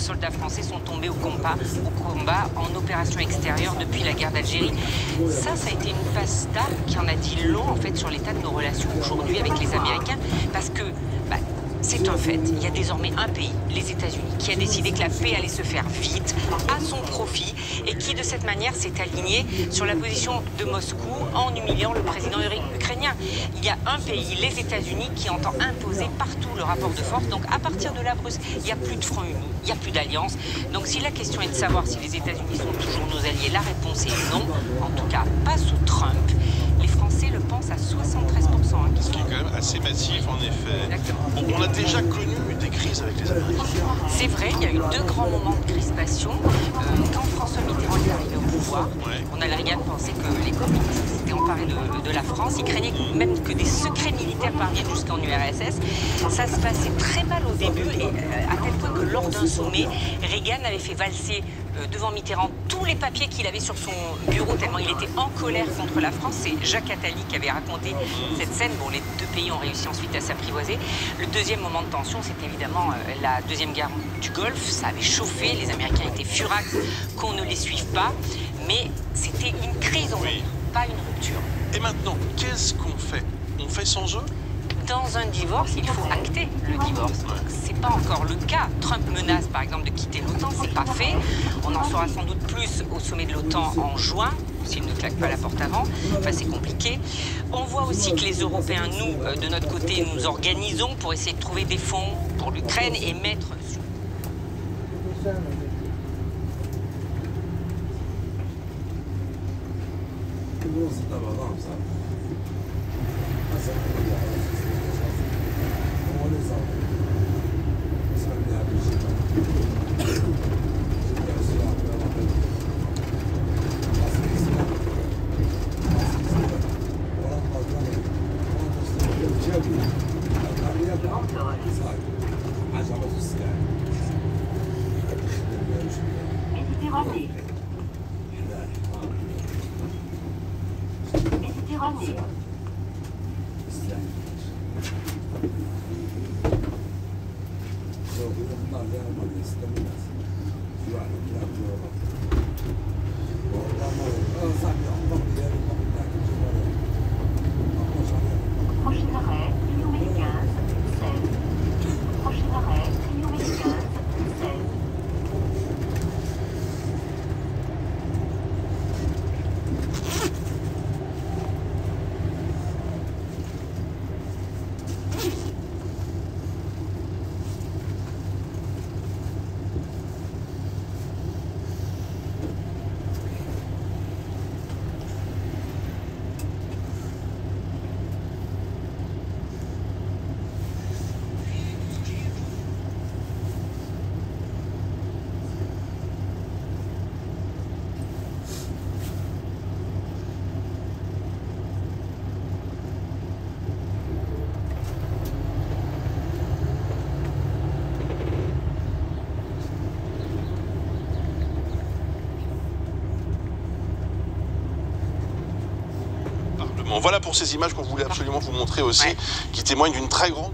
soldats français sont tombés au combat en opération extérieure depuis la guerre d'Algérie. Ça a été une passe d'armes qui en a dit long en fait sur l'état de nos relations aujourd'hui avec les Américains, parce que c'est un fait. Il y a désormais un pays, les États-Unis, qui a décidé que la paix allait se faire vite, à son profit, et qui, de cette manière, s'est aligné sur la position de Moscou en humiliant le président ukrainien. Il y a un pays, les États-Unis, qui entend imposer partout le rapport de force. Donc, à partir de là, Bruce, il n'y a plus de front uni, il n'y a plus d'alliance. Donc, si la question est de savoir si les États-Unis sont toujours nos alliés, la réponse est non. En tout cas, pas sous Trump. Les Français le pensent à 73%. Ce qui est quand même assez massif, en effet. Exactement. On a déjà connu des crises avec les Américains. C'est vrai, il y a eu 2 grands moments de crispation. Quand François Mitterrand est arrivé au pouvoir, Ronald Reagan pensait que les communistes s'étaient emparés de la France. Il craignait même que des secrets militaires parviennent jusqu'en URSS. Ça se passait très mal au début, et à tel point que lors d'un sommet, Reagan avait fait valser devant Mitterrand tous les papiers qu'il avait sur son bureau, tellement il était en colère contre la France. C'est Jacques Attali qui avait raconté cette scène. Bon, les 2 pays ont réussi ensuite à s'apprivoiser. Le deuxième moment de tension, c'était évidemment la deuxième guerre du Golfe. Ça avait chauffé, les Américains étaient furax qu'on ne les suive pas, mais c'était une crise, pas une rupture. Et maintenant, qu'est-ce qu'on fait? On fait sans eux? Dans un divorce, il faut acter le divorce. C'est pas encore le cas. Trump menace par exemple de quitter l'OTAN, c'est pas fait. On en saura sans doute plus au sommet de l'OTAN en juin, s'il ne claque pas la porte avant. Enfin, c'est compliqué. On voit aussi que les Européens, nous, de notre côté, nous organisons pour essayer de trouver des fonds pour l'Ukraine et mettre sur... Voilà pour ces images qu'on voulait absolument vous montrer aussi, qui témoignent d'une très grande...